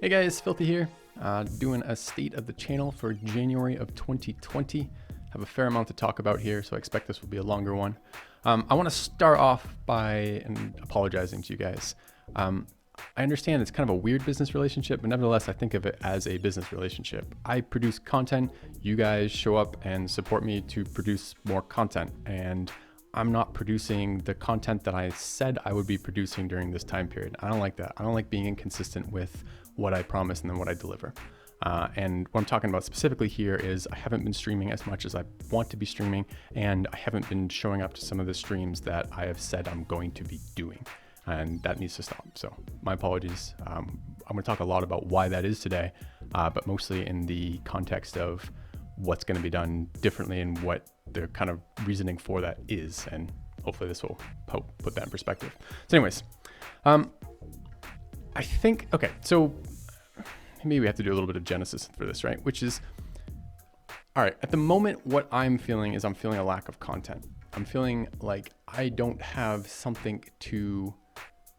Hey guys, Filthy here, doing a state of the channel for January of 2020. Have a fair amount to talk about here, so I expect this will be a longer one. I want to start off by apologizing to you guys. I understand it's kind of a weird business relationship, but nevertheless, I think of it as a business relationship. I produce content, you guys show up and support me to produce more content, and I'm not producing the content that I said I would be producing during this time period. I don't like that. I don't like being inconsistent with what I promise and then what I deliver. And what I'm talking about specifically here is I haven't been streaming as much as I want to be streaming, and I haven't been showing up to some of the streams that I have said I'm going to be doing. And that needs to stop. So my apologies. I'm going to talk a lot about why that is today, but mostly in the context of what's going to be done differently and what the kind of reasoning for that is. And hopefully this will help put that in perspective. So anyways, I think, okay, so maybe we have to do a little bit of genesis for this, right? Which is, all right, at the moment, what I'm feeling is I'm feeling a lack of content. I'm feeling like I don't have something to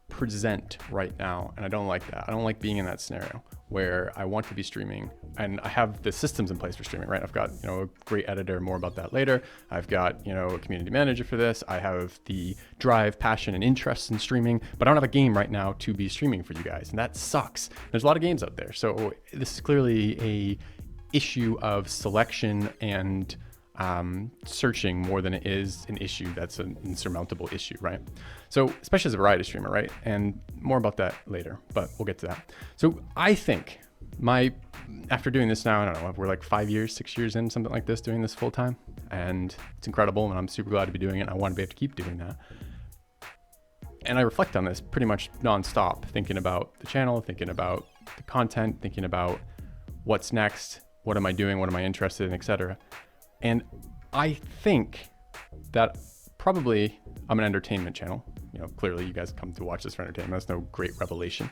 present right now, and I don't like that. I don't like being in that scenario where I want to be streaming and I have the systems in place for streaming, right? I've got, a great editor, more about that later. I've got, a community manager for this. I have the drive, passion, and interest in streaming, but I don't have a game right now to be streaming for you guys, and that sucks. There's a lot of games out there. So this is clearly a issue of selection and searching more than it is an issue that's an insurmountable issue, right? So especially as a variety streamer, right? And more about that later, but we'll get to that. So I think after doing this now, I don't know, we're like 6 years in, something like this, doing this full time, and it's incredible, and I'm super glad to be doing it, and I want to be able to keep doing that. And I reflect on this pretty much nonstop, thinking about the channel, thinking about the content, thinking about what's next, what am I doing, what am I interested in, etc. And I think that probably I'm an entertainment channel. Clearly you guys come to watch this for entertainment. That's no great revelation.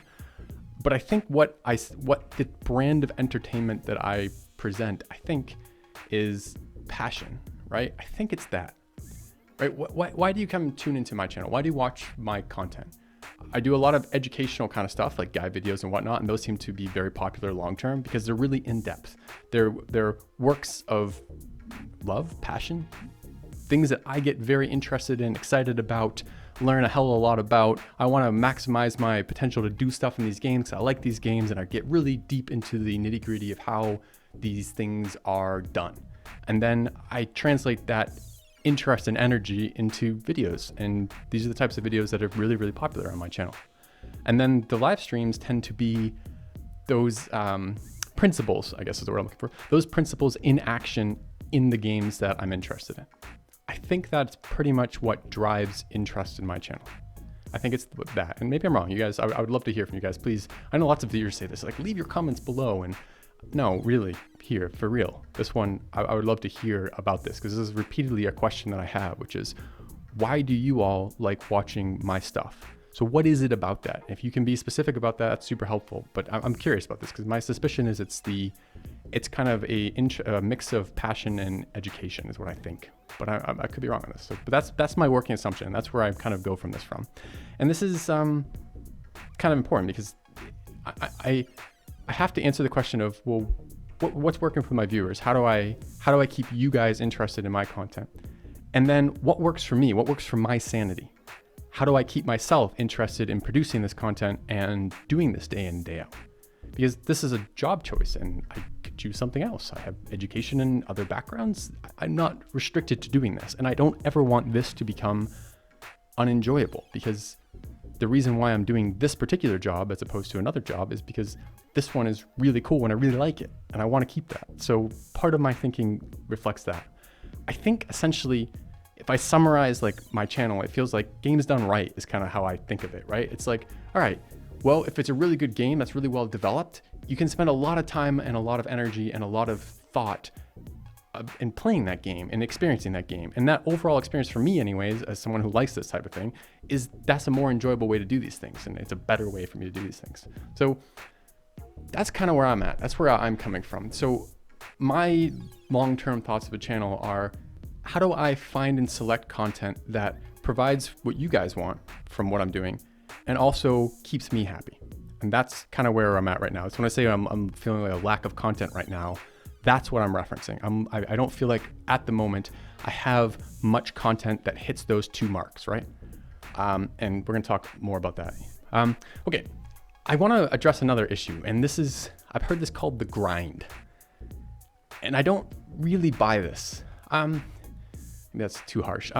But I think what the brand of entertainment that I present, I think, is passion, right? I think it's that, right? Why do you come and tune into my channel? Why do you watch my content? I do a lot of educational kind of stuff like guide videos and whatnot, and those seem to be very popular long-term because they're really in-depth. They're works of love, passion, things that I get very interested in, excited about, learn a hell of a lot about. I want to maximize my potential to do stuff in these games. I like these games, and I get really deep into the nitty-gritty of how these things are done. And then I translate that interest and energy into videos, and these are the types of videos that are really, really popular on my channel. And then the live streams tend to be those principles, I guess is the word I'm looking for, those principles in action in the games that I'm interested in. I think that's pretty much what drives interest in my channel. I think it's that, and maybe I'm wrong. You guys, I would love to hear from you guys, please. I know lots of viewers say this, like leave your comments below, and no, really, here, for real. This one, I would love to hear about this, because this is repeatedly a question that I have, which is, why do you all like watching my stuff? So what is it about that? If you can be specific about that, that's super helpful. But I'm curious about this, because my suspicion is it's kind of a mix of passion and education is what I think. But I could be wrong on this. So, but that's my working assumption. That's where I kind of go from this from. And this is kind of important, because I have to answer the question of, well, what's working for my viewers? How do I keep you guys interested in my content? And then what works for me? What works for my sanity? How do I keep myself interested in producing this content and doing this day in, day out? Because this is a job choice, and I could choose something else. I have education and other backgrounds. I'm not restricted to doing this, and I don't ever want this to become unenjoyable, because the reason why I'm doing this particular job as opposed to another job is because this one is really cool and I really like it, and I want to keep that. So part of my thinking reflects that. I think essentially, if I summarize like my channel, it feels like games done right is kind of how I think of it, right? It's like, all right, well, if it's a really good game that's really well developed, you can spend a lot of time and a lot of energy and a lot of thought in playing that game and experiencing that game. And that overall experience for me anyways, as someone who likes this type of thing, is that's a more enjoyable way to do these things. And it's a better way for me to do these things. So that's kind of where I'm at. That's where I'm coming from. So my long-term thoughts of a channel are, how do I find and select content that provides what you guys want from what I'm doing and also keeps me happy? And that's kind of where I'm at right now. So when I say I'm feeling like a lack of content right now, that's what I'm referencing. I don't feel like at the moment I have much content that hits those two marks, right? And we're gonna talk more about that. Okay, I wanna address another issue, and I've heard this called the grind. And I don't really buy this. Maybe that's too harsh.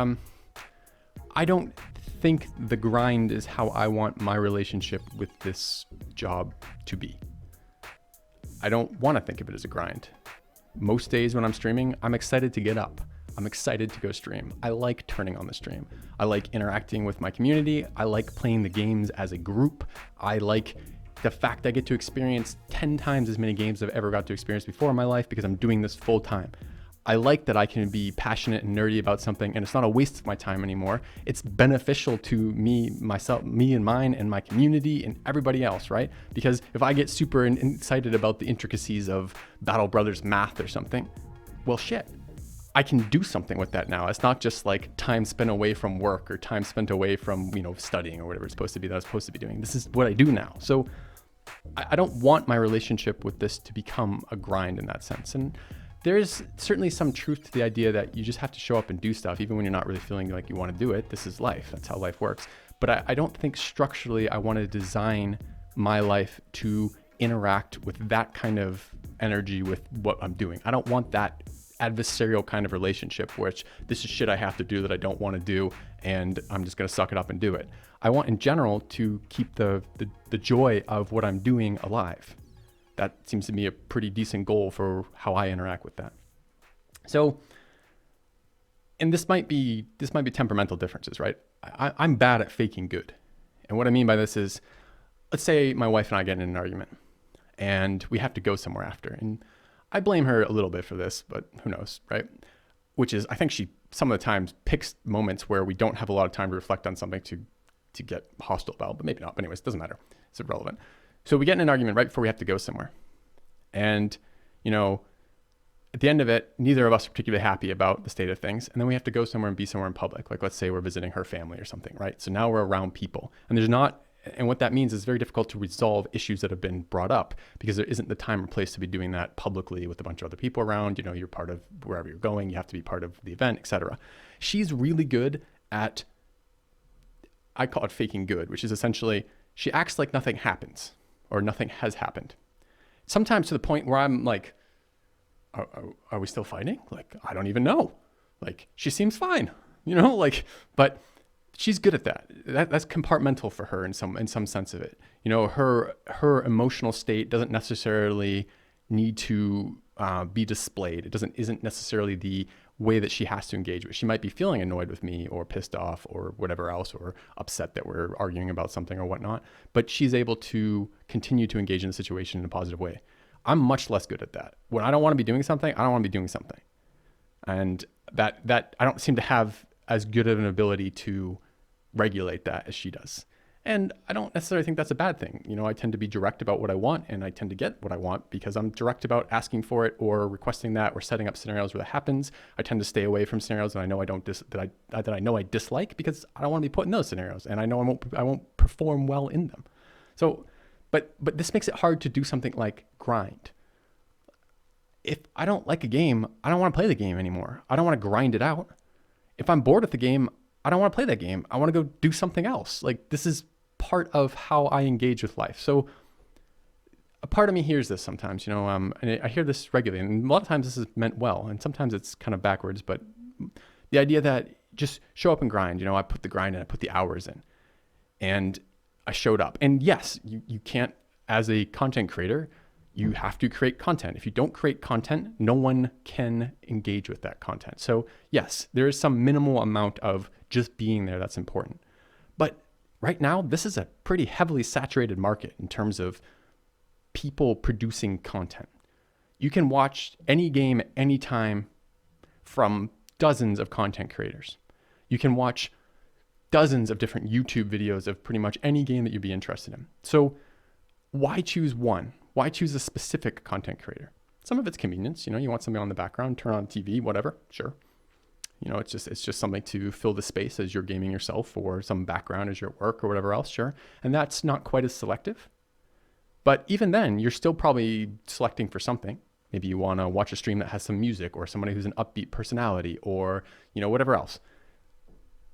I don't think the grind is how I want my relationship with this job to be. I don't want to think of it as a grind. Most days when I'm streaming, I'm excited to get up. I'm excited to go stream. I like turning on the stream. I like interacting with my community. I like playing the games as a group. I like the fact I get to experience 10 times as many games as I've ever got to experience before in my life because I'm doing this full time. I like that I can be passionate and nerdy about something, and it's not a waste of my time anymore. It's beneficial to me, myself, me and mine, and my community, and everybody else, right? Because if I get super excited about the intricacies of Battle Brothers math or something, well, shit, I can do something with that now. It's not just like time spent away from work or time spent away from, studying or whatever it's supposed to be that I was supposed to be doing. This is what I do now. So I don't want my relationship with this to become a grind in that sense. And there's certainly some truth to the idea that you just have to show up and do stuff, even when you're not really feeling like you want to do it. This is life. That's how life works. But I don't think structurally I want to design my life to interact with that kind of energy with what I'm doing. I don't want that adversarial kind of relationship, which this is shit I have to do that I don't want to do, and I'm just going to suck it up and do it. I want in general to keep the joy of what I'm doing alive. That seems to be a pretty decent goal for how I interact with that. So, and this might be temperamental differences, right? I'm bad at faking good. And what I mean by this is, let's say my wife and I get in an argument and we have to go somewhere after. And I blame her a little bit for this, but who knows, right? Which is, I think she some of the times picks moments where we don't have a lot of time to reflect on something to get hostile about, but maybe not. But anyways, it doesn't matter. It's irrelevant. So we get in an argument right before we have to go somewhere. And, at the end of it, neither of us are particularly happy about the state of things. And then we have to go somewhere and be somewhere in public. Like, let's say we're visiting her family or something, right? So now we're around people. And what that means is very difficult to resolve issues that have been brought up because there isn't the time or place to be doing that publicly with a bunch of other people around. You're part of wherever you're going. You have to be part of the event, etc. She's really good at, I call it faking good, which is essentially she acts like nothing happens or nothing has happened. Sometimes to the point where I'm like, are we still fighting? Like, I don't even know. Like, she seems fine, but she's good at that. That's compartmental for her in some sense of it. Her emotional state doesn't necessarily need to be displayed. Isn't necessarily the way that she has to engage with. She might be feeling annoyed with me or pissed off or whatever else, or upset that we're arguing about something or whatnot, but she's able to continue to engage in the situation in a positive way. I'm much less good at that. When I don't want to be doing something, I don't want to be doing something. And that I don't seem to have as good of an ability to regulate that as she does. And I don't necessarily think that's a bad thing. I tend to be direct about what I want, and I tend to get what I want because I'm direct about asking for it or requesting that or setting up scenarios where that happens. I tend to stay away from scenarios that I know I know I dislike because I don't want to be put in those scenarios, and I know I won't perform well in them. So, but this makes it hard to do something like grind. If I don't like a game, I don't want to play the game anymore. I don't want to grind it out. If I'm bored of the game, I don't want to play that game. I want to go do something else. Like, this is part of how I engage with life. So a part of me hears this sometimes, and I hear this regularly, and a lot of times this is meant well, and sometimes it's kind of backwards, but the idea that just show up and grind, I put the grind in, I put the hours in, and I showed up. And yes, you can't, as a content creator, you have to create content. If you don't create content, no one can engage with that content. So yes, there is some minimal amount of just being there that's important. But right now, this is a pretty heavily saturated market in terms of people producing content. You can watch any game at any time from dozens of content creators. You can watch dozens of different YouTube videos of pretty much any game that you'd be interested in. So why choose one? Why choose a specific content creator? Some of it's convenience. You want something on the background, turn on TV, whatever, sure. It's just something to fill the space as you're gaming yourself, or some background as you're at work or whatever else, sure. And that's not quite as selective. But even then, you're still probably selecting for something. Maybe you want to watch a stream that has some music, or somebody who's an upbeat personality, or, you know, whatever else.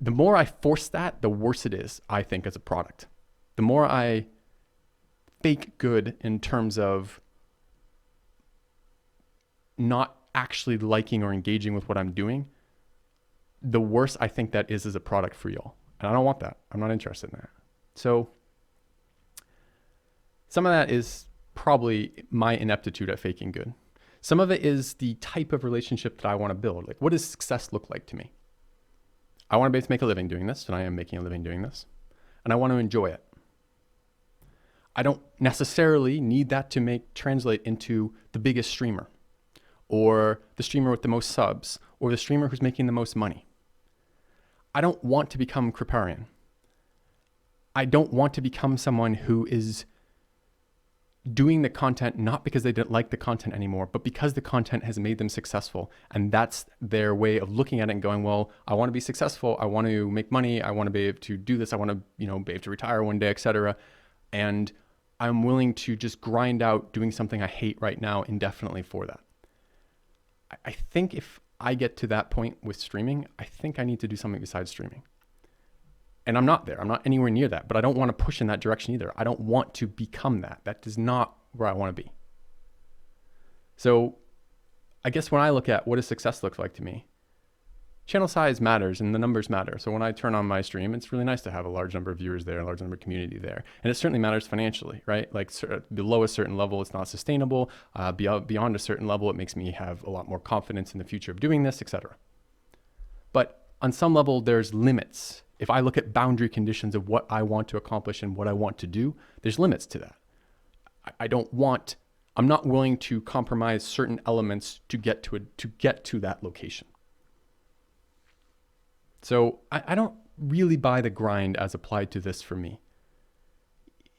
The more I force that, the worse it is, I think, as a product. The more I fake good in terms of not actually liking or engaging with what I'm doing, the worse I think that is as a product for y'all. And I don't want that. I'm not interested in that. So some of that is probably my ineptitude at faking good. Some of it is the type of relationship that I want to build. Like, what does success look like to me? I want to be able to make a living doing this, and I am making a living doing this. And I want to enjoy it. I don't necessarily need that to translate into the biggest streamer, or the streamer with the most subs, or the streamer who's making the most money. I don't want to become Kriparian. I don't want to become someone who is doing the content not because they don't like the content anymore, but because the content has made them successful. And that's their way of looking at it and going, well, I want to be successful. I want to make money. I want to be able to do this. I want to, be able to retire one day, etc. And I'm willing to just grind out doing something I hate right now indefinitely for that. I think if I get to that point with streaming, I think I need to do something besides streaming. And I'm not there. I'm not anywhere near that, but I don't want to push in that direction either. I don't want to become that. That is not where I want to be. So I guess when I look at what does success look like to me, channel size matters and the numbers matter. So when I turn on my stream, it's really nice to have a large number of viewers there, a large number of community there. And it certainly matters financially, right? Like below a certain level, it's not sustainable. Beyond a certain level, it makes me have a lot more confidence in the future of doing this, etc. But on some level, there's limits. If I look at boundary conditions of what I want to accomplish and what I want to do, there's limits to that. I'm not willing to compromise certain elements to get to that location. So I don't really buy the grind as applied to this for me.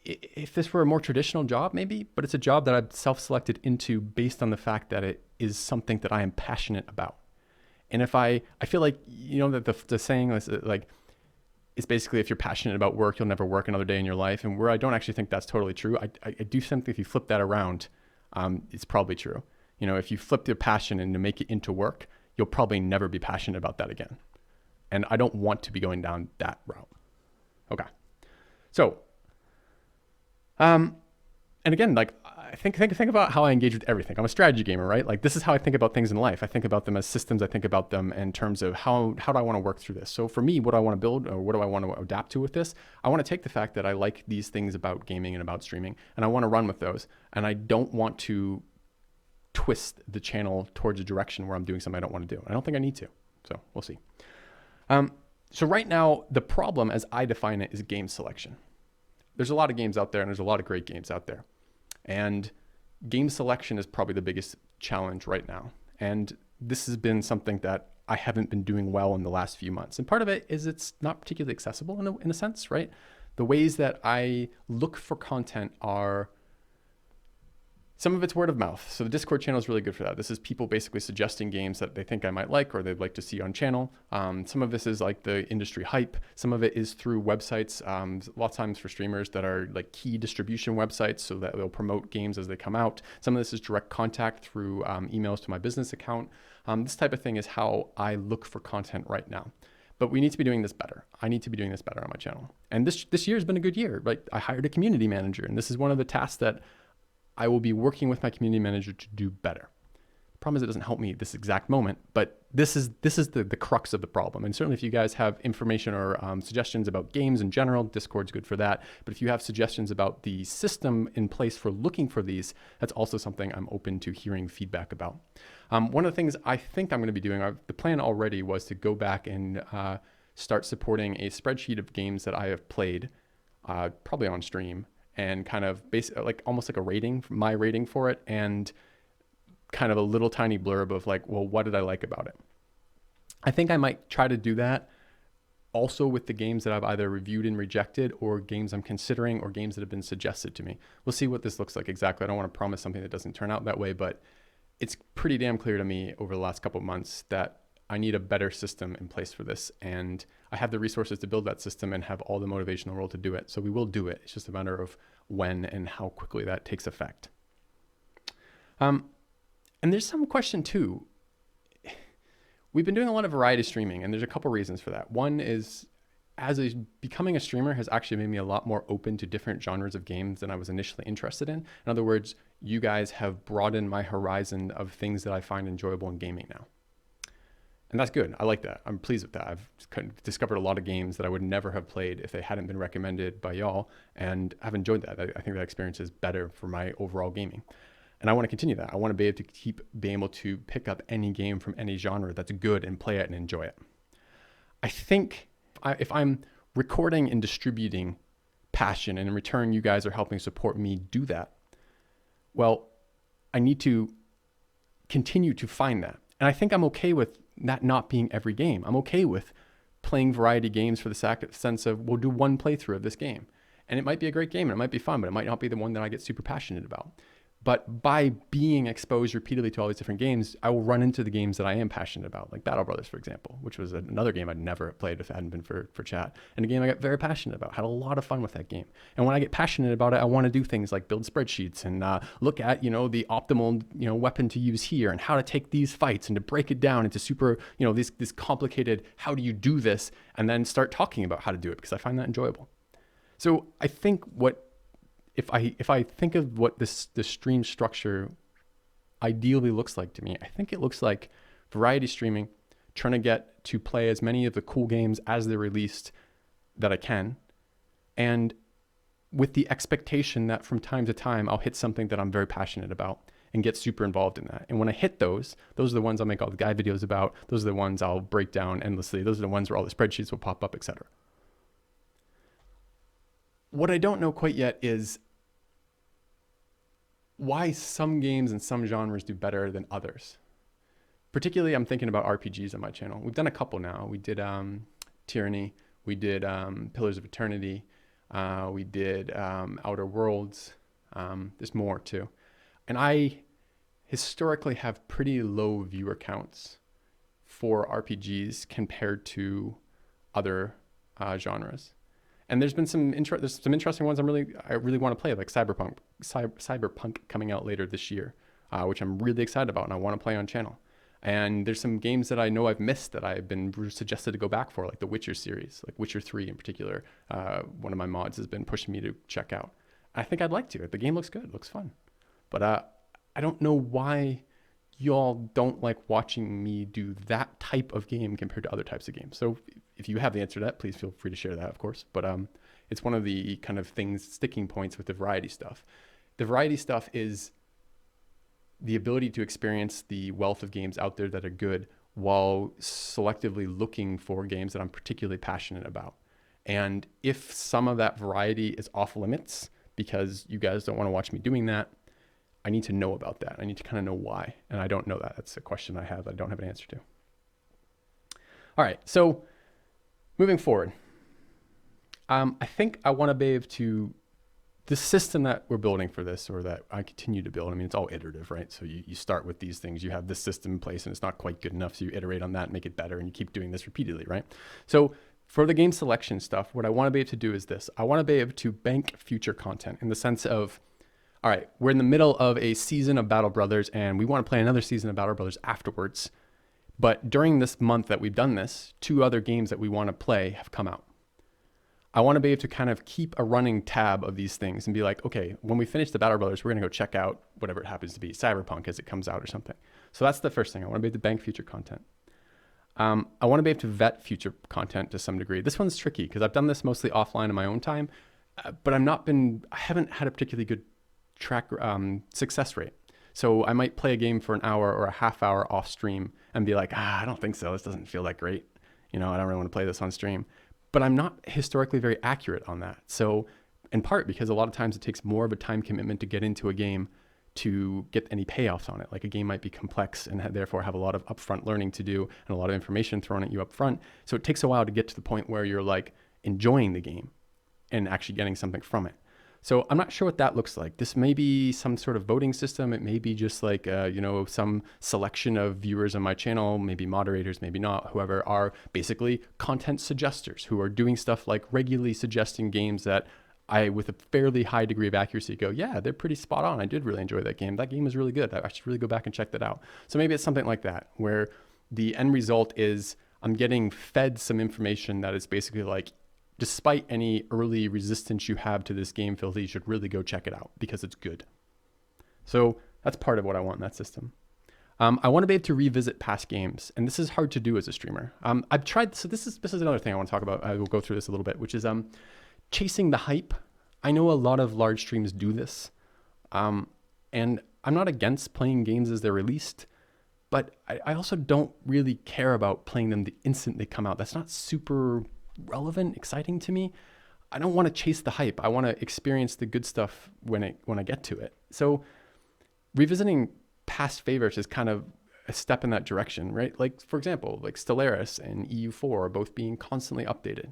If this were a more traditional job, maybe, but it's a job that I've self-selected into based on the fact that it is something that I am passionate about. And if I feel like, that the saying is like, it's basically, if you're passionate about work, you'll never work another day in your life. And where I don't actually think that's totally true. I do think if you flip that around, it's probably true. If you flip your passion and to make it into work, you'll probably never be passionate about that again. And I don't want to be going down that route. Okay. So, and again, like, I think about how I engage with everything. I'm a strategy gamer, right? Like, this is how I think about things in life. I think about them as systems. I think about them in terms of how do I want to work through this? So for me, what do I want to build, or what do I want to adapt to with this? I want to take the fact that I like these things about gaming and about streaming, and I want to run with those. And I don't want to twist the channel towards a direction where I'm doing something I don't want to do. I don't think I need to. So we'll see. So right now, the problem as I define it is game selection. There's a lot of games out there, and there's a lot of great games out there. And game selection is probably the biggest challenge right now. And this has been something that I haven't been doing well in the last few months. And part of it is it's not particularly accessible in a sense, right? The ways that I look for content are, some of it's word of mouth. So the Discord channel is really good for that. This is people basically suggesting games that they think I might like or they'd like to see on channel. Some of this is like the industry hype. Some of it is through websites, a lot of times for streamers that are like key distribution websites so that they'll promote games as they come out. Some of this is direct contact through emails to my business account. This type of thing is how I look for content right now. But we need to be doing this better. I need to be doing this better on my channel. And this year has been a good year. Like, I hired a community manager, and this is one of the tasks that I will be working with my community manager to do better. The problem is it doesn't help me at this exact moment, but this is the crux of the problem. And certainly if you guys have information or suggestions about games in general, Discord's good for that. But if you have suggestions about the system in place for looking for these, that's also something I'm open to hearing feedback about. One of the things I think I'm going to be doing, the plan already was to go back and start supporting a spreadsheet of games that I have played, probably on stream, and kind of like almost like a rating, my rating for it, and kind of a little tiny blurb of like, well, what did I like about it? I think I might try to do that also with the games that I've either reviewed and rejected, or games I'm considering, or games that have been suggested to me. We'll see what this looks like exactly. I don't want to promise something that doesn't turn out that way, but it's pretty damn clear to me over the last couple of months that I need a better system in place for this. And I have the resources to build that system and have all the motivation in the world to do it. So we will do it. It's just a matter of when and how quickly that takes effect. And there's some question too. We've been doing a lot of variety streaming, and there's a couple reasons for that. One is becoming a streamer has actually made me a lot more open to different genres of games than I was initially interested in. In other words, you guys have broadened my horizon of things that I find enjoyable in gaming now. And that's good. I like that. I'm pleased with that. I've discovered a lot of games that I would never have played if they hadn't been recommended by y'all, and I've enjoyed that. I think that experience is better for my overall gaming. And I want to continue that. I want to be able to keep being able to pick up any game from any genre that's good and play it and enjoy it. I think if I'm recording and distributing passion, and in return you guys are helping support me do that, well, I need to continue to find that. And I think I'm okay with that not being every game. I'm okay with playing variety games for the sense of we'll do one playthrough of this game. And it might be a great game and it might be fun, but it might not be the one that I get super passionate about. But by being exposed repeatedly to all these different games, I will run into the games that I am passionate about, like Battle Brothers, for example, which was another game I'd never played if it hadn't been for chat. And a game I got very passionate about, had a lot of fun with that game. And when I get passionate about it, I want to do things like build spreadsheets and look at, the optimal, weapon to use here and how to take these fights and to break it down into super, this complicated, how do you do this? And then start talking about how to do it because I find that enjoyable. So I think if I think of what this stream structure ideally looks like to me, I think it looks like variety streaming, trying to get to play as many of the cool games as they're released that I can, and with the expectation that from time to time I'll hit something that I'm very passionate about and get super involved in that. And when I hit those are the ones I'll make all the guide videos about. Those are the ones I'll break down endlessly. Those are the ones where all the spreadsheets will pop up, etc. What I don't know quite yet is why some games and some genres do better than others. Particularly, I'm thinking about RPGs on my channel. We've done a couple now. We did Tyranny. We did Pillars of Eternity. We did Outer Worlds. There's more too. And I historically have pretty low viewer counts for RPGs compared to other genres. And there's been some interesting ones I really want to play, like Cyberpunk coming out later this year, which I'm really excited about and I want to play on channel. And there's some games that I know I've missed that I've been suggested to go back for, like the Witcher series, like Witcher 3 in particular. One of my mods has been pushing me to check out. I think I'd like to. The game looks good, it looks fun. But I don't know why y'all don't like watching me do that type of game compared to other types of games. So if you have the answer to that, please feel free to share that, of course. But it's one of the kind of sticking points with the variety stuff. The variety stuff is the ability to experience the wealth of games out there that are good while selectively looking for games that I'm particularly passionate about. And if some of that variety is off limits because you guys don't want to watch me doing that, I need to know about that. I need to kind of know why. And I don't know that. That's a question I have that I don't have an answer to. All right. So moving forward, I think I want to be able to, the system that we're building for this, or that I continue to build, I mean, it's all iterative, right? So you start with these things, you have this system in place and it's not quite good enough. So you iterate on that and make it better and you keep doing this repeatedly, right? So for the game selection stuff, what I want to be able to do is this. I want to be able to bank future content in the sense of, all right, we're in the middle of a season of Battle Brothers and we want to play another season of Battle Brothers afterwards. But during this month that we've done this, 2 other games that we want to play have come out. I want to be able to kind of keep a running tab of these things and be like, okay, when we finish the Battle Brothers, we're going to go check out whatever it happens to be, Cyberpunk as it comes out or something. So that's the first thing. I want to be able to bank future content. I want to be able to vet future content to some degree. This one's tricky because I've done this mostly offline in my own time, but I haven't had a particularly good success rate. So I might play a game for an hour or a half hour off stream and be like, I don't think so. This doesn't feel that great. I don't really want to play this on stream. But I'm not historically very accurate on that. So in part because a lot of times it takes more of a time commitment to get into a game to get any payoffs on it. Like a game might be complex and therefore have a lot of upfront learning to do and a lot of information thrown at you up front. So it takes a while to get to the point where you're like enjoying the game and actually getting something from it. So I'm not sure what that looks like. This may be some sort of voting system. It may be just like, some selection of viewers on my channel, maybe moderators, maybe not, whoever are basically content suggesters who are doing stuff like regularly suggesting games that I, with a fairly high degree of accuracy, go, yeah, they're pretty spot on. I did really enjoy that game. That game was really good. I should really go back and check that out. So maybe it's something like that, where the end result is I'm getting fed some information that is basically like, despite any early resistance you have to this game, Filthy, you should really go check it out because it's good. So that's part of what I want in that system. I want to be able to revisit past games, and this is hard to do as a streamer. I've tried, so this is another thing I want to talk about. I will go through this a little bit, which is chasing the hype. I know a lot of large streams do this, and I'm not against playing games as they're released, but I also don't really care about playing them the instant they come out. That's not super relevant, exciting to me. I don't want to chase the hype. I want to experience the good stuff when I get to it. So revisiting past favorites is kind of a step in that direction, right? Like, for example, like Stellaris and EU4 are both being constantly updated.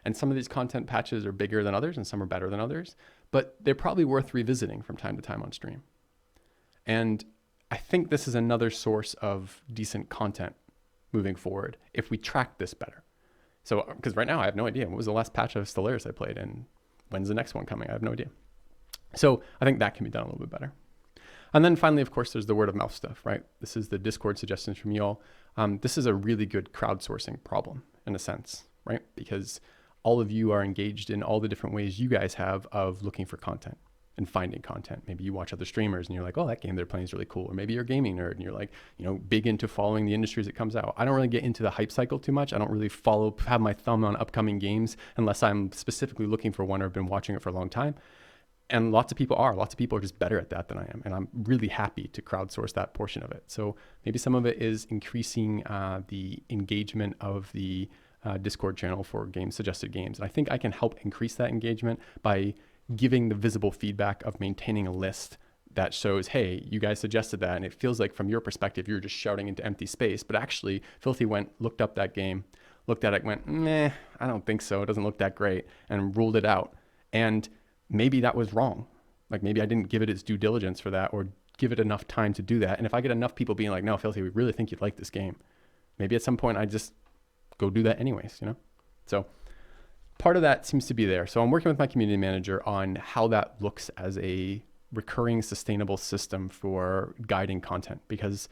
And some of these content patches are bigger than others and some are better than others, but they're probably worth revisiting from time to time on stream. And I think this is another source of decent content moving forward if we track this better. So, because right now I have no idea. What was the last patch of Stellaris I played, and when's the next one coming? I have no idea. So I think that can be done a little bit better. And then finally, of course, there's the word of mouth stuff, right? This is the Discord suggestions from y'all. This is a really good crowdsourcing problem in a sense, right? Because all of you are engaged in all the different ways you guys have of looking for content and finding content. Maybe you watch other streamers and you're like, oh, that game they're playing is really cool. Or maybe you're a gaming nerd and you're like, big into following the industry as it comes out. I don't really get into the hype cycle too much. I don't really have my thumb on upcoming games unless I'm specifically looking for one or have been watching it for a long time. And lots of people are just better at that than I am. And I'm really happy to crowdsource that portion of it. So maybe some of it is increasing the engagement of the Discord channel for suggested games. And I think I can help increase that engagement by giving the visible feedback of maintaining a list that shows, hey, you guys suggested that. And it feels like from your perspective, you're just shouting into empty space. But actually, Filthy looked up that game, looked at it, went, meh, I don't think so. It doesn't look that great, and ruled it out. And maybe that was wrong. Like maybe I didn't give it its due diligence for that or give it enough time to do that. And if I get enough people being like, no, Filthy, we really think you'd like this game, maybe at some point I just go do that anyways, So part of that seems to be there. So I'm working with my community manager on how that looks as a recurring, sustainable system for guiding content, because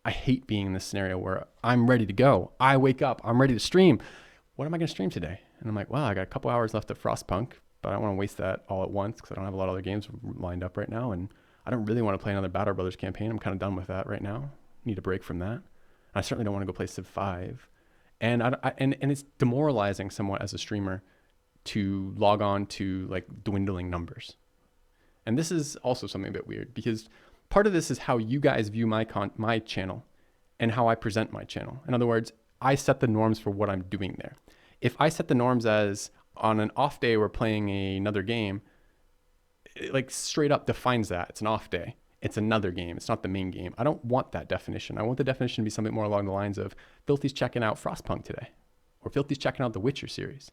I hate being in this scenario where I'm ready to go. I wake up, I'm ready to stream. What am I going to stream today? And I'm like, well, I got a couple hours left of Frostpunk, but I don't want to waste that all at once because I don't have a lot of other games lined up right now. And I don't really want to play another Battle Brothers campaign. I'm kind of done with that right now. Need a break from that. I certainly don't want to go play Civ 5. And and it's demoralizing somewhat as a streamer to log on to like dwindling numbers. And this is also something a bit weird because part of this is how you guys view my channel and how I present my channel. In other words, I set the norms for what I'm doing there. If I set the norms as on an off day we're playing another game, it like straight up defines that. It's an off day. It's another game. It's not the main game. I don't want that definition. I want the definition to be something more along the lines of Filthy's checking out Frostpunk today, or Filthy's checking out the Witcher series.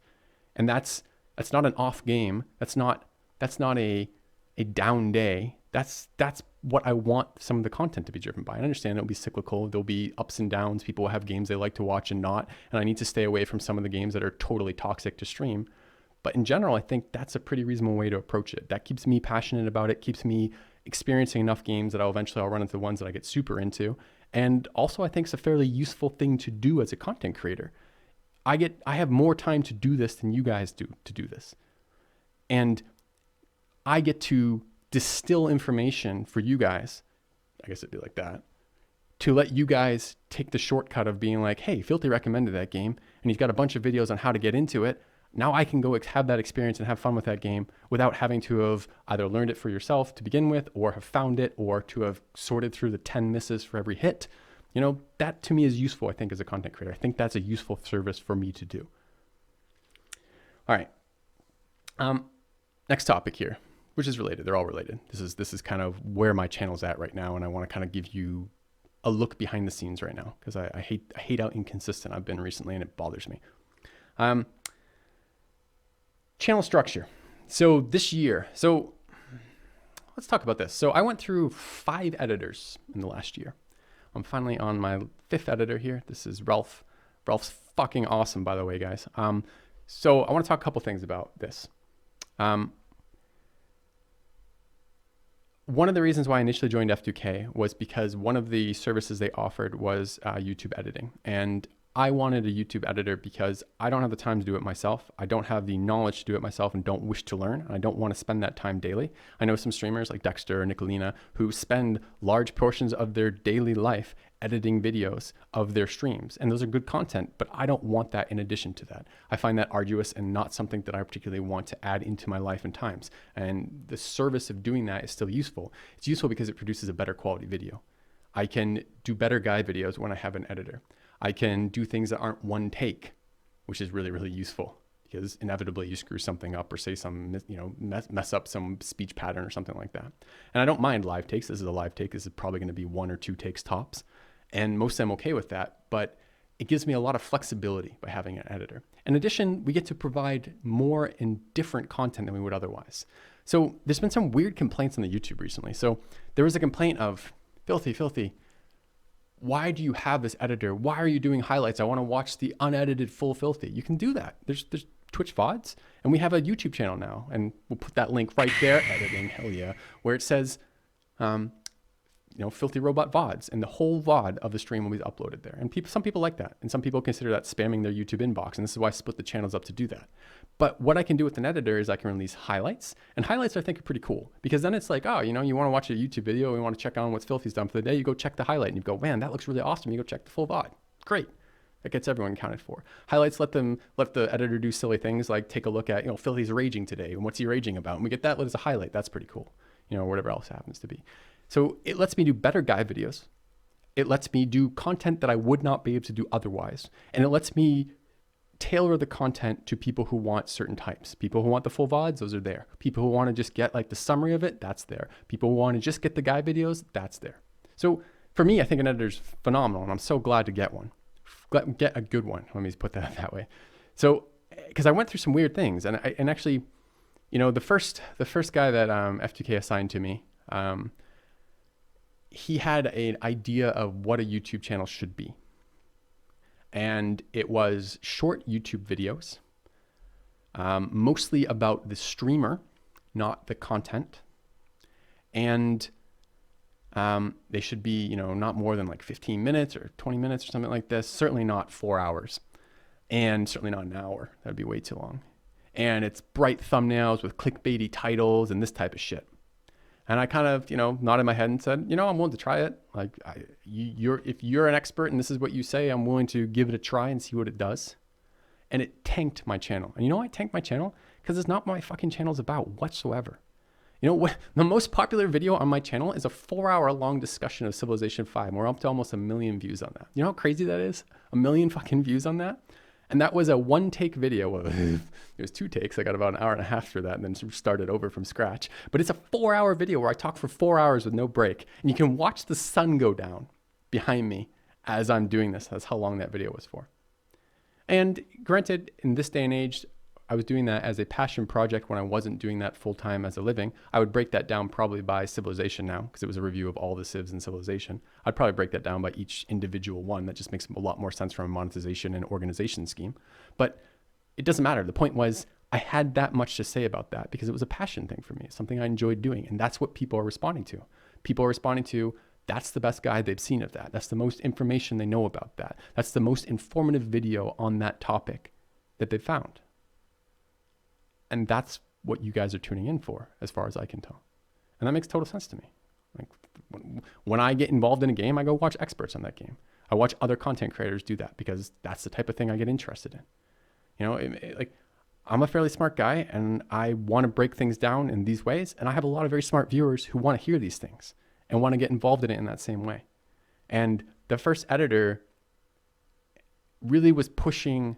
And that's not an off game. That's not a down day. That's what I want some of the content to be driven by. I understand it'll be cyclical. There'll be ups and downs. People will have games they like to watch and not. And I need to stay away from some of the games that are totally toxic to stream. But in general, I think that's a pretty reasonable way to approach it. That keeps me passionate about it, keeps me experiencing enough games that I'll run into the ones that I get super into. And also I think it's a fairly useful thing to do as a content creator. I have more time to do this than you guys do to do this. And I get to distill information for you guys, I guess it'd be like that, to let you guys take the shortcut of being like, hey, Filthy recommended that game and he's got a bunch of videos on how to get into it. Now I can go have that experience and have fun with that game without having to have either learned it for yourself to begin with or have found it or to have sorted through the 10 misses for every hit. That to me is useful, I think, as a content creator. I think that's a useful service for me to do. All right. Next topic here, which is related. They're all related. This is kind of where my channel's at right now, and I want to kind of give you a look behind the scenes right now because I hate how inconsistent I've been recently, and it bothers me. Channel structure. So this year, let's talk about this. So I went through 5 editors in the last year. I'm finally on my 5th editor here. This is Ralph. Ralph's fucking awesome, by the way, guys. So I want to talk a couple things about this. One of the reasons why I initially joined F2K was because one of the services they offered was YouTube editing. And I wanted a YouTube editor because I don't have the time to do it myself. I don't have the knowledge to do it myself and don't wish to learn. And I don't want to spend that time daily. I know some streamers like Dexter or Nicolina who spend large portions of their daily life editing videos of their streams. And those are good content, but I don't want that in addition to that. I find that arduous and not something that I particularly want to add into my life and times. And the service of doing that is still useful. It's useful because it produces a better quality video. I can do better guide videos when I have an editor. I can do things that aren't one take, which is really, really useful because inevitably you screw something up or say some, mess up some speech pattern or something like that. And I don't mind live takes. This is a live take. This is probably going to be 1 or 2 takes tops. And most of them okay with that, but it gives me a lot of flexibility by having an editor. In addition, we get to provide more and different content than we would otherwise. So there's been some weird complaints on the YouTube recently. So there was a complaint of, Filthy, why do you have this editor? Why are you doing highlights? I want to watch the unedited full Filthy. You can do that. There's Twitch VODs, and we have a YouTube channel now, and we'll put that link right there, editing, hell yeah, where it says, FilthyRobot VODs, and the whole VOD of the stream will be uploaded there. And some people like that, and some people consider that spamming their YouTube inbox, and this is why I split the channels up to do that. But what I can do with an editor is I can release highlights, and highlights I think are pretty cool, because then it's like, oh, you want to watch a YouTube video, you want to check on what Filthy's done for the day, you go check the highlight, and you go, man, that looks really awesome, you go check the full VOD. Great. That gets everyone counted for. Highlights let the editor do silly things like take a look at, Filthy's raging today, and what's he raging about? And we get that as a highlight. That's pretty cool, whatever else happens to be. So it lets me do better guide videos. It lets me do content that I would not be able to do otherwise. And it lets me tailor the content to people who want certain types. People who want the full VODs, those are there. People who want to just get like the summary of it, that's there. People who want to just get the guide videos, that's there. So for me, I think an editor's phenomenal, and I'm so glad to get one. Get a good one. Let me put that way. So, because I went through some weird things, and actually, the first guy that F2K assigned to me, he had an idea of what a YouTube channel should be. And it was short YouTube videos, mostly about the streamer, not the content. And they should be, not more than like 15 minutes or 20 minutes or something like this. Certainly not 4 hours, and certainly not an hour. That'd be way too long. And it's bright thumbnails with clickbaity titles and this type of shit. And I kind of, nodded my head and said, I'm willing to try it. Like, if you're an expert and this is what you say, I'm willing to give it a try and see what it does. And it tanked my channel. And I tanked my channel because it's not what my fucking channel's about whatsoever. What the most popular video on my channel is a 4-hour long discussion of Civilization 5. We're up to almost 1 million views on that. You know how crazy that is? 1 million fucking views on that? And that was a 1-take video. It was 2 takes. I got about an hour and a half through that and then started over from scratch. But it's a 4-hour video where I talk for 4 hours with no break. And you can watch the sun go down behind me as I'm doing this. That's how long that video was for. And granted, in this day and age, I was doing that as a passion project when I wasn't doing that full time as a living. I would break that down probably by civilization now, because it was a review of all the civs in civilization. I'd probably break that down by each individual one. That just makes a lot more sense from a monetization and organization scheme. But it doesn't matter. The point was I had that much to say about that because it was a passion thing for me. It's something I enjoyed doing. And that's what people are responding to. People are responding to, that's the best guide they've seen of that. That's the most information they know about that. That's the most informative video on that topic that they've found. And that's what you guys are tuning in for, as far as I can tell. And that makes total sense to me. Like when I get involved in a game, I go watch experts on that game. I watch other content creators do that because that's the type of thing I get interested in. Like I'm a fairly smart guy and I want to break things down in these ways. And I have a lot of very smart viewers who want to hear these things and want to get involved in it in that same way. And the first editor really was pushing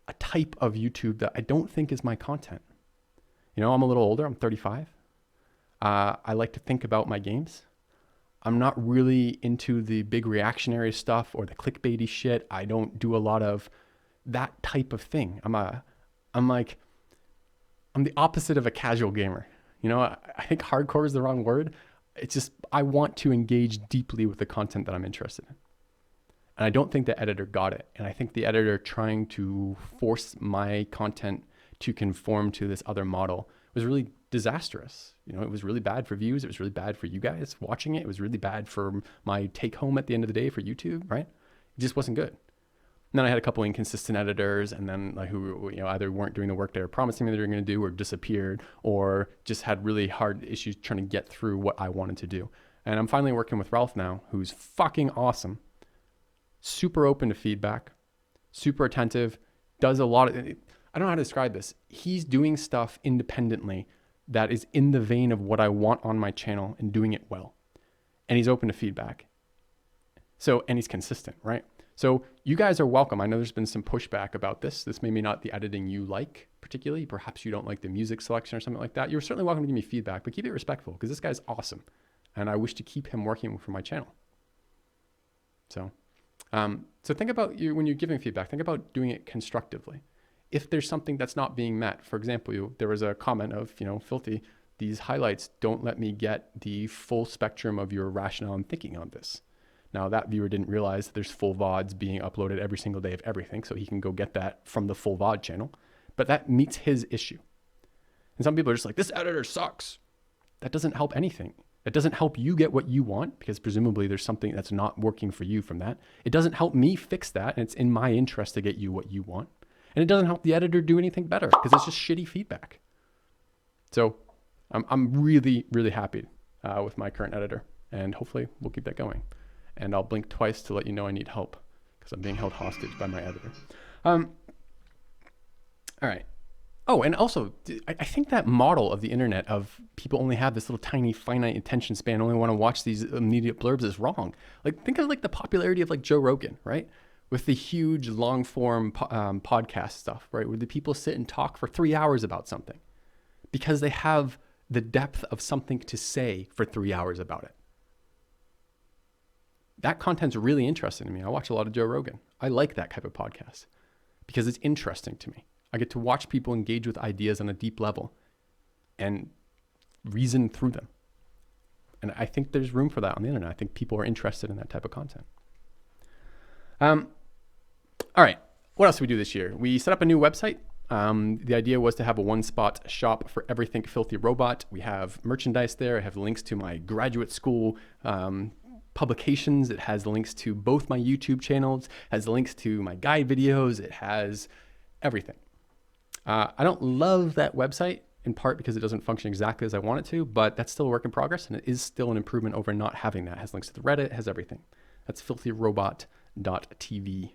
a type of YouTube that I don't think is my content. I'm a little older, I'm 35. I like to think about my games. I'm not really into the big reactionary stuff or the clickbaity shit. I don't do a lot of that type of thing. I'm like, I'm the opposite of a casual gamer. You know, I think hardcore is the wrong word. It's just, I want to engage deeply with the content that I'm interested in. And I don't think the editor got it. And I think the editor trying to force my content to conform to this other model was really disastrous. You know, it was really bad for views. It was really bad for you guys watching it. It was really bad for my take home at the end of the day for YouTube, right? It just wasn't good. And then I had a couple inconsistent editors, and then like who, you know, either weren't doing the work they were promising me they were going to do, or disappeared, or just had really hard issues trying to get through what I wanted to do. And I'm finally working with Ralph now, who's fucking awesome, super open to feedback, super attentive, does a lot of, I don't know how to describe this. He's doing stuff independently that is in the vein of what I want on my channel and doing it well. And he's open to feedback. So, and he's consistent, right? So you guys are welcome. I know there's been some pushback about this. This may be not the editing you like particularly. Perhaps you don't like the music selection or something like that. You're certainly welcome to give me feedback, but keep it respectful because this guy's awesome. And I wish to keep him working for my channel. So think about you when you're giving feedback, think about doing it constructively. If there's something that's not being met, for example, there was a comment of, you know, Filthy, these highlights don't let me get the full spectrum of your rationale and thinking on this. Now that viewer didn't realize that there's full VODs being uploaded every single day of everything, so he can go get that from the full VOD channel, but that meets his issue. And some people are just like, this editor sucks. That doesn't help anything. It doesn't help you get what you want because presumably there's something that's not working for you from that. It doesn't help me fix that, and it's in my interest to get you what you want. And it doesn't help the editor do anything better because it's just shitty feedback. So I'm really, really happy with my current editor, and hopefully we'll keep that going. And I'll blink twice to let you know I need help because I'm being held hostage by my editor. All right. Oh, and also, I think that model of the internet of people only have this little tiny finite attention span, only want to watch these immediate blurbs is wrong. Like, think of like the popularity of like Joe Rogan, right? With the huge long form podcast stuff, right? Where the people sit and talk for 3 hours about something because they have the depth of something to say for 3 hours about it. That content's really interesting to me. I watch a lot of Joe Rogan. I like that type of podcast because it's interesting to me. I get to watch people engage with ideas on a deep level and reason through them. And I think there's room for that on the internet. I think people are interested in that type of content. All right. What else did we do this year? We set up a new website. The idea was to have a one-spot shop for everything FilthyRobot. We have merchandise there. I have links to my graduate school publications. It has links to both my YouTube channels, has links to my guide videos. It has everything. I don't love that website in part because it doesn't function exactly as I want it to, but that's still a work in progress and it is still an improvement over not having that. It has links to the Reddit, it has everything. That's FilthyRobot.tv.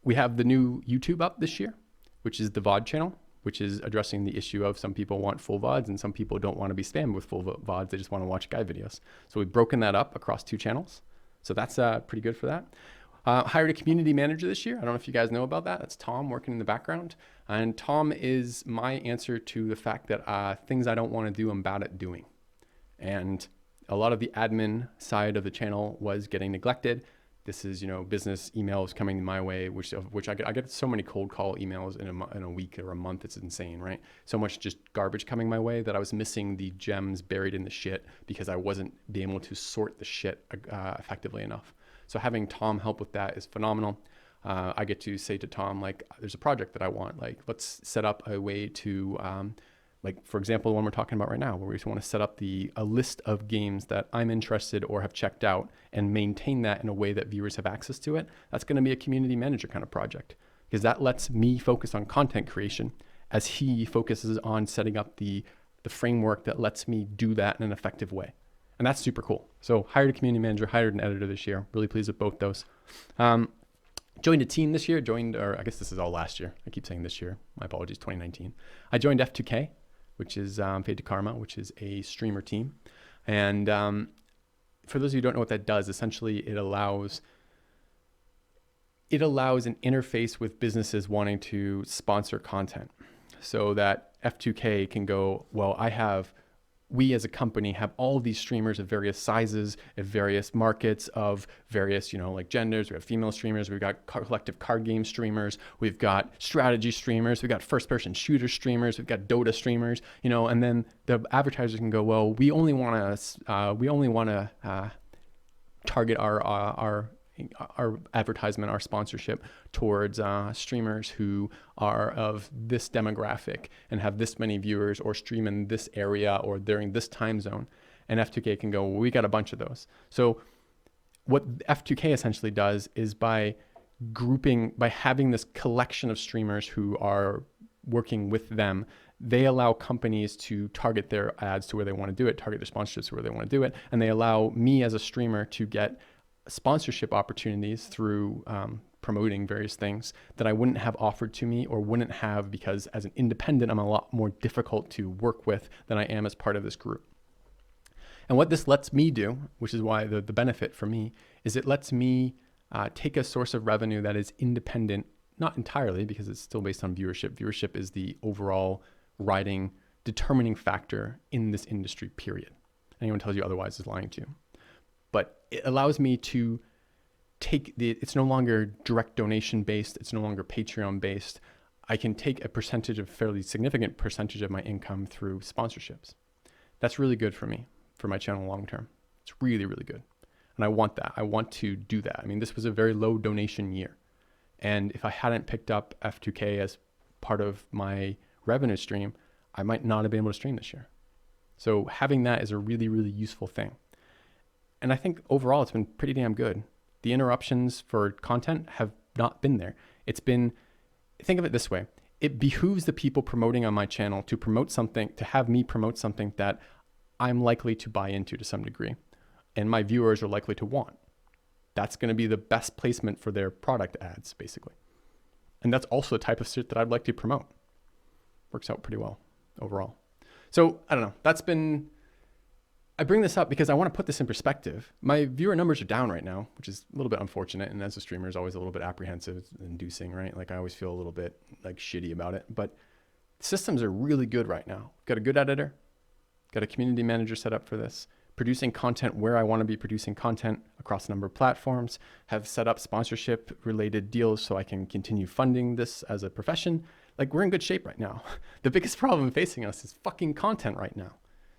We have the new YouTube up this year, which is the Vaad Channel, which is addressing the issue of some people want full VODs and some people don't want to be spammed with full VODs. They just want to watch guide videos. So we've broken that up across 2 channels. So that's pretty good for that. Hired a community manager this year. I don't know if you guys know about that. That's Tom working in the background. And Tom is my answer to the fact that things I don't want to do, I'm bad at doing. And a lot of the admin side of the channel was getting neglected. This is, you know, business emails coming my way, which I get so many cold call emails in a week or a month. It's insane, right? So much just garbage coming my way that I was missing the gems buried in the shit because I wasn't being able to sort the shit effectively enough. So having Tom help with that is phenomenal. I get to say to Tom, like, there's a project that I want, like, let's set up a way to, like, for example, the one we're talking about right now, where we just want to set up a list of games that I'm interested or have checked out and maintain that in a way that viewers have access to it. That's going to be a community manager kind of project because that lets me focus on content creation as he focuses on setting up the framework that lets me do that in an effective way. And that's super cool. So hired a community manager, hired an editor this year. Really pleased with both those. Joined a team this year, or I guess this is all last year. I keep saying this year. My apologies, 2019. I joined F2K, which is Fade to Karma, which is a streamer team. And for those of you who don't know what that does, essentially it allows an interface with businesses wanting to sponsor content so that F2K can go, well, I have we as a company have all of these streamers of various sizes, of various markets, of various, like genders. We have female streamers. We've got collective card game streamers. We've got strategy streamers. We've got first-person shooter streamers. We've got Dota streamers. And then the advertisers can go, well, we only want to target our advertisement, our sponsorship towards streamers who are of this demographic and have this many viewers or stream in this area or during this time zone. And F2K can go, well, we got a bunch of those. So what F2K essentially does is by having this collection of streamers who are working with them, they allow companies to target their ads to where they want to do it, target their sponsorships to where they want to do it. And they allow me as a streamer to get sponsorship opportunities through promoting various things that I wouldn't have offered to me or wouldn't have, because as an independent, I'm a lot more difficult to work with than I am as part of this group. And what this lets me do, which is why the benefit for me, is it lets me take a source of revenue that is independent, not entirely because it's still based on viewership. Viewership is the overall determining factor in this industry, period. Anyone tells you otherwise is lying to you. But it allows me to it's no longer direct donation based. It's no longer Patreon based. I can take a fairly significant percentage of my income through sponsorships. That's really good for me, for my channel long term. It's really, really good. And I want that. I want to do that. I mean, this was a very low donation year. And if I hadn't picked up F2K as part of my revenue stream, I might not have been able to stream this year. So having that is a really, really useful thing. And I think overall it's been pretty damn good. The interruptions for content have not been there. Think of it this way. It behooves the people promoting on my channel to have me promote something that I'm likely to buy into to some degree, and my viewers are likely to want. That's going to be the best placement for their product ads, basically. And that's also the type of shit that I'd like to promote. Works out pretty well overall. So I don't know. I bring this up because I want to put this in perspective. My viewer numbers are down right now, which is a little bit unfortunate. And as a streamer, is always a little bit apprehensive, inducing, right? Like I always feel a little bit like shitty about it. But systems are really good right now. Got a good editor, got a community manager set up for this, producing content where I want to be producing content across a number of platforms, have set up sponsorship related deals so I can continue funding this as a profession. Like we're in good shape right now. The biggest problem facing us is fucking content right now.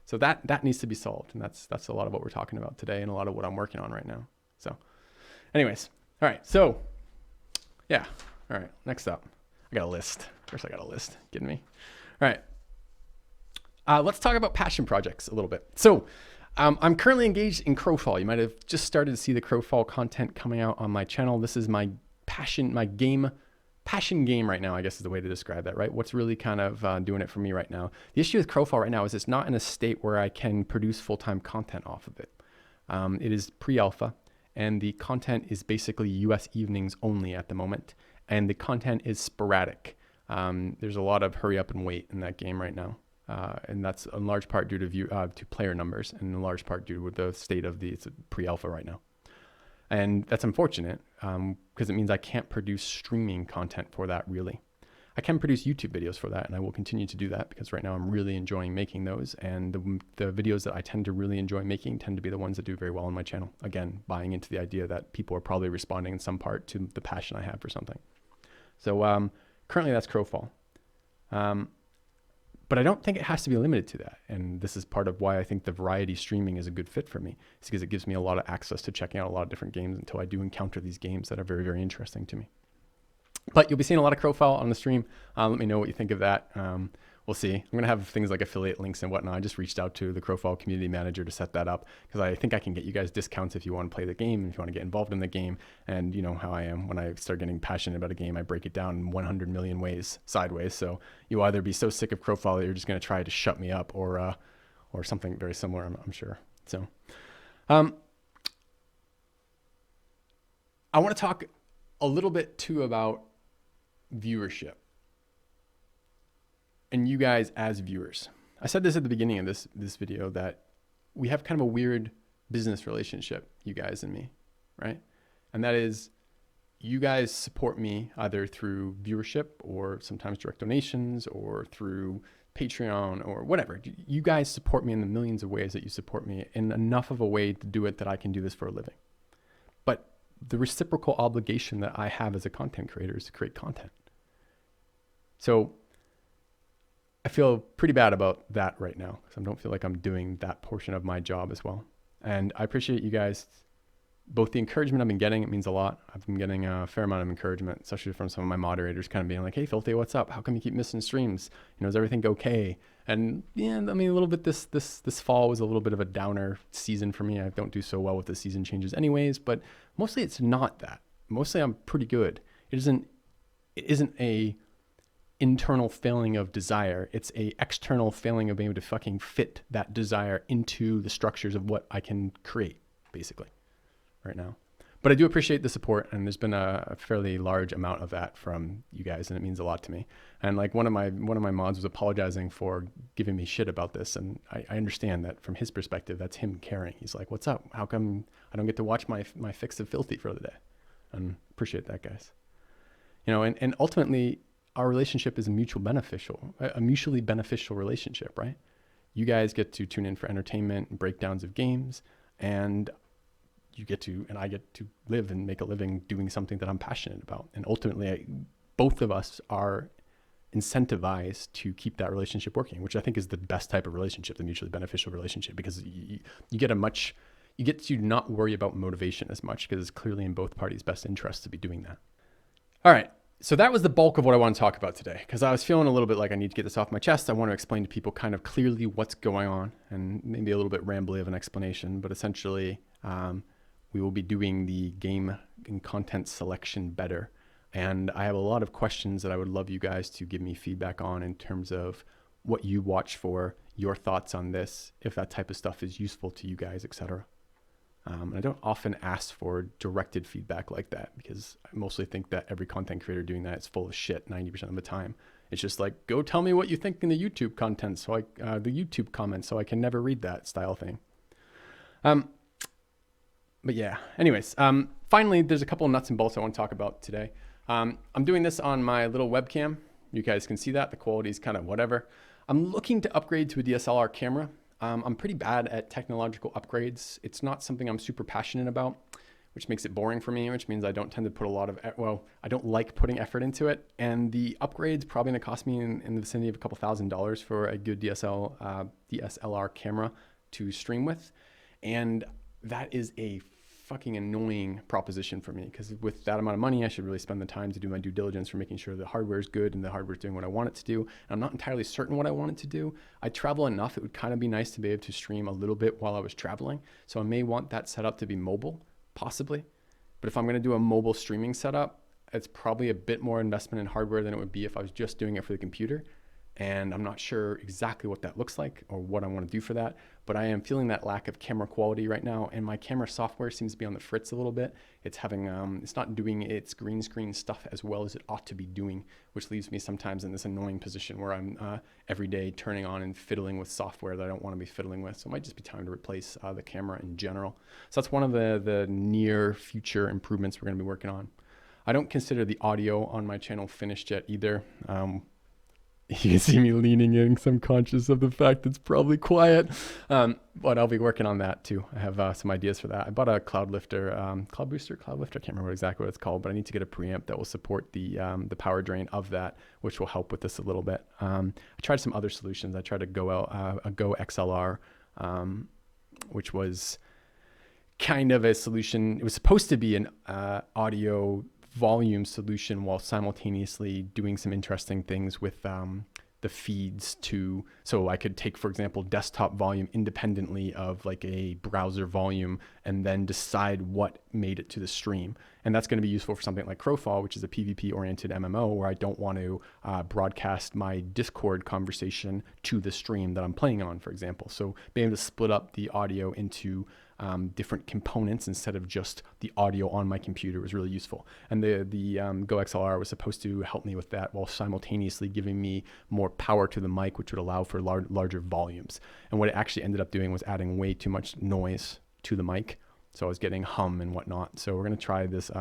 So that needs to be solved. And that's a lot of what we're talking about today and a lot of what I'm working on right now. So anyways, all right. So yeah. All right. Next up, I got a list. First I got a list. Kidding me? All right. Let's talk about passion projects a little bit. So I'm currently engaged in Crowfall. You might have just started to see the Crowfall content coming out on my channel. This is my passion game right now, I guess is the way to describe that, right? What's really kind of doing it for me right now. The issue with Crowfall right now is it's not in a state where I can produce full-time content off of it. It is pre-alpha, and the content is basically US evenings only at the moment, and the content is sporadic. There's a lot of hurry up and wait in that game right now. And that's in large part due to player numbers, and in large part due to the state of it's pre-alpha right now. And that's unfortunate because it means I can't produce streaming content for that really. I can produce YouTube videos for that, and I will continue to do that because right now I'm really enjoying making those. And the videos that I tend to really enjoy making tend to be the ones that do very well on my channel. Again, buying into the idea that people are probably responding in some part to the passion I have for something. So currently that's Crowfall. But I don't think it has to be limited to that. And this is part of why I think the variety streaming is a good fit for me. It's because it gives me a lot of access to checking out a lot of different games until I do encounter these games that are very, very interesting to me. But you'll be seeing a lot of Crowfall on the stream. Let me know what you think of that. We'll see. I'm going to have things like affiliate links and whatnot. I just reached out to the Crowfall community manager to set that up because I think I can get you guys discounts if you want to play the game, if you want to get involved in the game. And you know how I am. When I start getting passionate about a game, I break it down in 100 million ways sideways. So you'll either be so sick of Crowfall that you're just going to try to shut me up or something very similar, I'm sure. So I want to talk a little bit too about viewership and you guys as viewers. I said this at the beginning of this video that we have kind of a weird business relationship, you guys and me, right? And that is you guys support me either through viewership or sometimes direct donations or through Patreon or whatever. You guys support me in the millions of ways that you support me, in enough of a way to do it that I can do this for a living. But the reciprocal obligation that I have as a content creator is to create content. So I feel pretty bad about that right now because I don't feel like I'm doing that portion of my job as well. And I appreciate you guys, both the encouragement I've been getting. It means a lot. I've been getting a fair amount of encouragement, especially from some of my moderators kind of being like, hey, Filthy, what's up? How come you keep missing streams? You know, is everything okay? And yeah, I mean, a little bit, this fall was a little bit of a downer season for me. I don't do so well with the season changes anyways, but mostly it's not that. Mostly I'm pretty good. It isn't a internal failing of desire. It's a external failing of being able to fucking fit that desire into the structures of what I can create, basically, right now. But I do appreciate the support, and there's been a fairly large amount of that from you guys, and it means a lot to me. And like one of my mods was apologizing for giving me shit about this, and I understand that from his perspective, that's him caring. He's like, "What's up? How come I don't get to watch my fix of Filthy for the day?" And appreciate that, guys. You know, and ultimately, our relationship is a mutually beneficial relationship, right? You guys get to tune in for entertainment and breakdowns of games, and I get to live and make a living doing something that I'm passionate about. And ultimately, both of us are incentivized to keep that relationship working, which I think is the best type of relationship, the mutually beneficial relationship, because you get to not worry about motivation as much, because it's clearly in both parties' best interest to be doing that. All right. So that was the bulk of what I want to talk about today, because I was feeling a little bit like I need to get this off my chest. I want to explain to people kind of clearly what's going on, and maybe a little bit rambly of an explanation, but essentially we will be doing the game and content selection better. And I have a lot of questions that I would love you guys to give me feedback on in terms of what you watch for, your thoughts on this, if that type of stuff is useful to you guys, etc. And I don't often ask for directed feedback like that, because I mostly think that every content creator doing that is full of shit 90% of the time. It's just like, go tell me what you think in the YouTube content, the YouTube comments, so I can never read that style thing. But yeah, anyways, finally, there's a couple of nuts and bolts I want to talk about today. I'm doing this on my little webcam. You guys can see that. The quality is kind of whatever. I'm looking to upgrade to a DSLR camera. I'm pretty bad at technological upgrades. It's not something I'm super passionate about, which makes it boring for me, which means I don't tend to put I don't like putting effort into it. And the upgrade's probably gonna cost me in the vicinity of a couple $1,000s for a good DSLR camera to stream with. And that is a fucking annoying proposition for me, because with that amount of money, I should really spend the time to do my due diligence for making sure the hardware is good and the hardware is doing what I want it to do. And I'm not entirely certain what I want it to do. I travel enough. It would kind of be nice to be able to stream a little bit while I was traveling. So I may want that setup to be mobile, possibly. But if I'm going to do a mobile streaming setup, it's probably a bit more investment in hardware than it would be if I was just doing it for the computer. And I'm not sure exactly what that looks like or what I want to do for that, but I am feeling that lack of camera quality right now. And my camera software seems to be on the fritz a little bit. It's having, it's not doing its green screen stuff as well as it ought to be doing, which leaves me sometimes in this annoying position where I'm every day turning on and fiddling with software that I don't want to be fiddling with. So it might just be time to replace the camera in general. So that's one of the near future improvements we're going to be working on. I don't consider the audio on my channel finished yet either. You can see me leaning in, because I'm conscious of the fact it's probably quiet, but I'll be working on that too. I have some ideas for that. I bought a Cloud Booster, I can't remember exactly what it's called, but I need to get a preamp that will support the power drain of that, which will help with this a little bit. I tried some other solutions. I tried a Go XLR, which was kind of a solution. It was supposed to be an audio volume solution while simultaneously doing some interesting things with the feeds so I could take, for example, desktop volume independently of like a browser volume and then decide what made it to the stream. And that's going to be useful for something like Crowfall, which is a PvP oriented MMO where I don't want to broadcast my Discord conversation to the stream that I'm playing on, for example. So being able to split up the audio into different components instead of just the audio on my computer was really useful. And the Go XLR was supposed to help me with that while simultaneously giving me more power to the mic, which would allow for larger volumes. And what it actually ended up doing was adding way too much noise to the mic. So I was getting hum and whatnot. So we're going to try this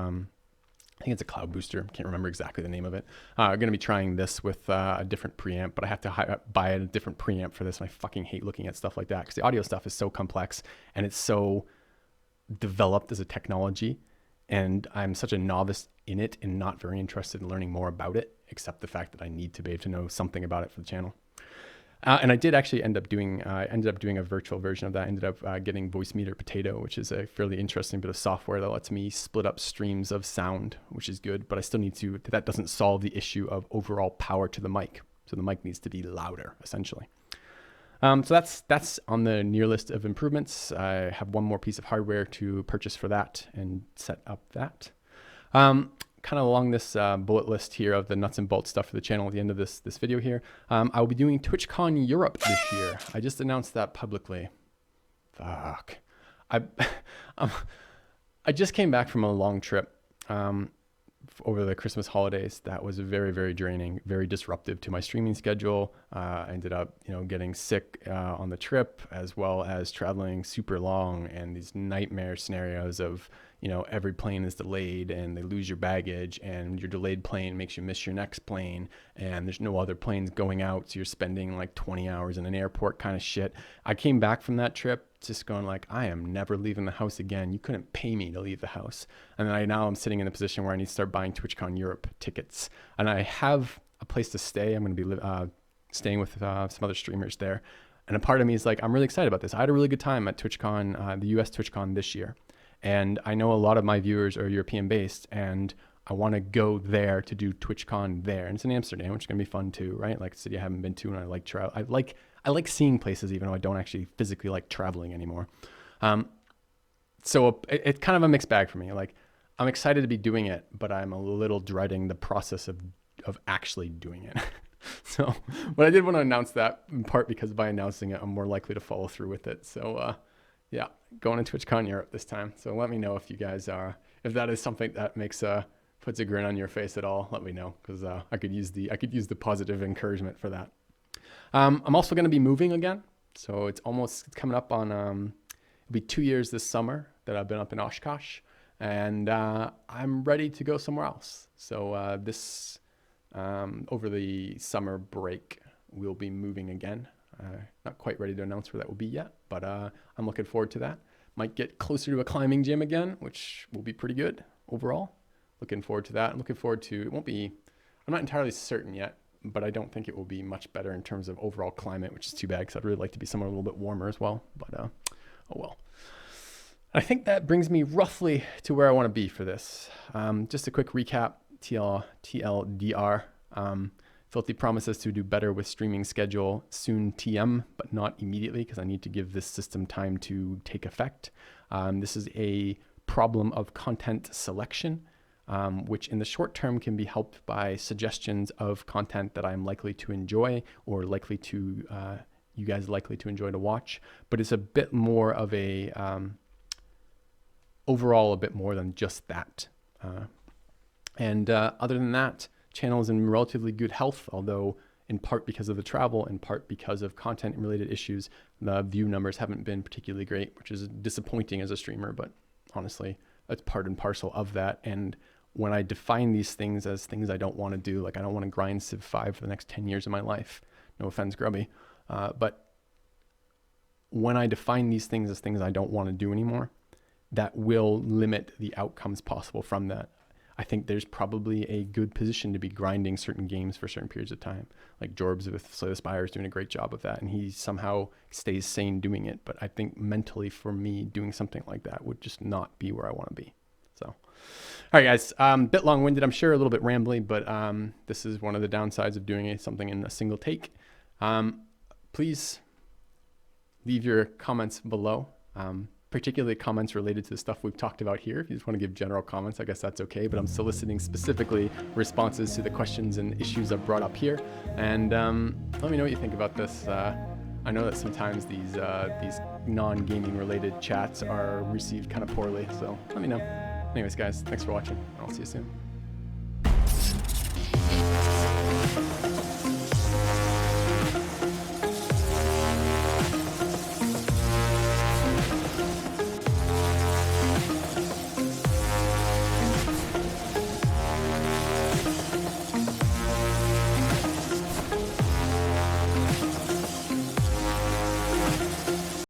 I think it's a cloud booster. Can't remember exactly the name of it. I'm going to be trying this with a different preamp, but I have to buy a different preamp for this. And I fucking hate looking at stuff like that because the audio stuff is so complex and it's so developed as a technology. And I'm such a novice in it and not very interested in learning more about it, except the fact that I need to be able to know something about it for the channel. And I did actually end up doing a virtual version of that. I ended up getting Voice Meter Potato, which is a fairly interesting bit of software that lets me split up streams of sound, which is good, but I still need to, that doesn't solve the issue of overall power to the mic. So the mic needs to be louder, essentially. So that's on the near list of improvements. I have one more piece of hardware to purchase for that and set up that. Kind of along this bullet list here of the nuts and bolts stuff for the channel at the end of this video here. I will be doing TwitchCon Europe this year. I just announced that publicly. Fuck. I just came back from a long trip over the Christmas holidays. That was very, very draining, very disruptive to my streaming schedule. I ended up, getting sick on the trip, as well as traveling super long and these nightmare scenarios of, every plane is delayed and they lose your baggage and your delayed plane makes you miss your next plane and there's no other planes going out. So you're spending like 20 hours in an airport kind of shit. I came back from that trip just going like, I am never leaving the house again. You couldn't pay me to leave the house. And then now I'm sitting in a position where I need to start buying TwitchCon Europe tickets. And I have a place to stay. I'm going to be staying with some other streamers there. And a part of me is like, I'm really excited about this. I had a really good time at TwitchCon, the US TwitchCon this year. And I know a lot of my viewers are European based and I want to go there to do TwitchCon there. And it's in Amsterdam, which is going to be fun too, right? Like a city I haven't been to and I like travel. I like seeing places even though I don't actually physically like traveling anymore. So it's kind of a mixed bag for me. Like I'm excited to be doing it, but I'm a little dreading the process of actually doing it. So, but I did want to announce that in part because by announcing it, I'm more likely to follow through with it. So, yeah, going to TwitchCon Europe this time. So let me know if you guys are, if that is something that puts a grin on your face at all. Let me know because I could use the positive encouragement for that. I'm also going to be moving again, so it's coming up on it'll be 2 years this summer that I've been up in Oshkosh, and I'm ready to go somewhere else. So over the summer break, we'll be moving again. Not quite ready to announce where that will be yet, but I'm looking forward to that. Might get closer to a climbing gym again, which will be pretty good overall. Looking forward to that. I'm looking forward to, I'm not entirely certain yet, but I don't think it will be much better in terms of overall climate, which is too bad because I'd really like to be somewhere a little bit warmer as well, but oh well. I think that brings me roughly to where I want to be for this. Just a quick recap, TLDR. Filthy promises to do better with streaming schedule soon TM, but not immediately because I need to give this system time to take effect. This is a problem of content selection, which in the short term can be helped by suggestions of content that I'm likely to enjoy or you guys likely to enjoy to watch. But it's a bit more of a, overall a bit more than just that. Other than that, channel is in relatively good health, although in part because of the travel, in part because of content related issues, the view numbers haven't been particularly great, which is disappointing as a streamer, but honestly, that's part and parcel of that. And when I define these things as things I don't want to do, like I don't want to grind Civ 5 for the next 10 years of my life, no offense, Grubby, but when I define these things as things I don't want to do anymore, that will limit the outcomes possible from that. I think there's probably a good position to be grinding certain games for certain periods of time. Like Jorbs with Slay the Spire is doing a great job of that, and he somehow stays sane doing it. But I think mentally for me, doing something like that would just not be where I want to be. So, all right, guys, bit long-winded, I'm sure, a little bit rambly, but this is one of the downsides of doing something in a single take. Please leave your comments below. Particularly comments related to the stuff we've talked about here. If you just want to give general comments, I guess that's okay, but I'm soliciting specifically responses to the questions and issues I've brought up here. And let me know what you think about this. I know that sometimes these non-gaming related chats are received kind of poorly, so let me know. Anyways, guys, thanks for watching. I'll see you soon.